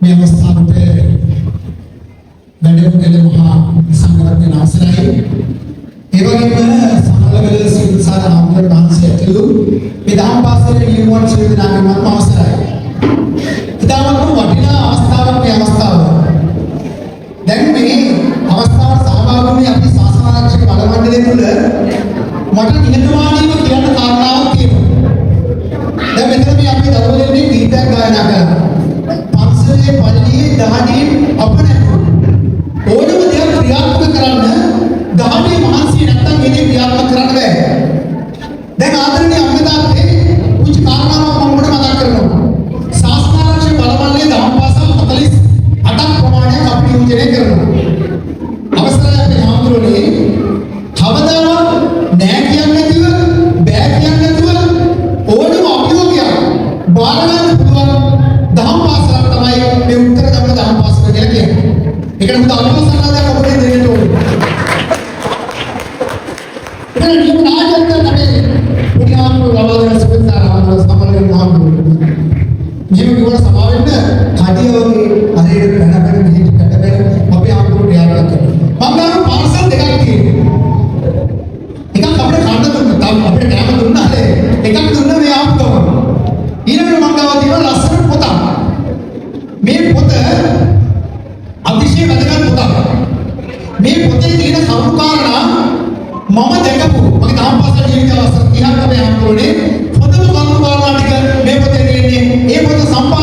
මේ අවස්ථාවට වැඩම කළ මහා සංඝරත්නයන් අවසරයි. ඒ වගේම සමලගල සිල්සාර ආමර වහන්සේ ඇතුළු මේ දහම් පාසලේ නියමුවන් සියලු දෙනාගේම අවසරයි. ඉතාමත් වටිනා අවස්ථාවක් මේ අවස්ථාව. දැන් මේ අවස්ථාවට සහභාගී වුණේ අපි ශාසන ආරක්ෂක බල මණ්ඩලය තුළ මට නිහතමානීව කියන්න කාරණාවක් තියෙනවා. දැන් මෙතන මේ අපි දරුවෝනේ ගීතයක් ගායනා කරනවා. පන්සලේ පල්ලියේ දහණියේ අපනැකු ඕනම දෙයක් ක්‍රියාත්මක කරන්න දහණියේ මහන්සිය නැත්තම් මේ දේ ක්‍රියාත්මක කරන්න බෑ. දැන් ආදරණීය අම්මේ තාත්තේ කුංචි කාරණාවක් මම ඔබට මතක් කරනවා. ශාසන ආරක්ෂක බල මණ්ඩලයේ දහම් පාසල් 48ක් ප්‍රමාණයක් අපි නියෝජනය කරනවා. අවසරයි අපේ හාමුදුරනේ කවදාවත් නෑ කියන්නේ නැතිව බෑ කියන්නේ නැතුව ඕනම අභියෝගයක් බාර ගන්න පුළුවන් දහම් පාසලක් තමයි මේ උත්තර දමන දහම් පාසල කියලා කියන්නේ. ඒකට මුද අනුසන්නාදයක් අපිට දෙන්න ඕනේ. ඒක නියම නායකත්වය තමයි පුණ්‍ය ආමරු රවදන සුබසාර ආමරු සමලගෙන ආමරු. ජීව විවර සමාවෙන්න කඩිය වගේ හරියට පැනපැන මෙහෙට පැනපැන අපේ ආමරුට යාත්‍රා කරනවා. මම ගාන පාසල් දෙකක් තියෙනවා. එකක් අපිට කන්න දුන්නා. තාම අපිට කෑම දුන්නා නේද? එකක් දුන්නා මේ ආපුවම. ඊළඟට මම ගාව තියෙන ලස්සන පොතක්. මේ පොත අතිශය වැදගත් පොතක්. මේ පොතේ තියෙන කරුණු කාරණා මම දැකපු මගේ දහම් පාසල් ජීවිත අවස්ථා 30ක් අපේ ආමරුනේ හොඳම කරුණු කාරණා ටික මේ පොතේ තියෙන්නේ. ඒ පොත සම්පා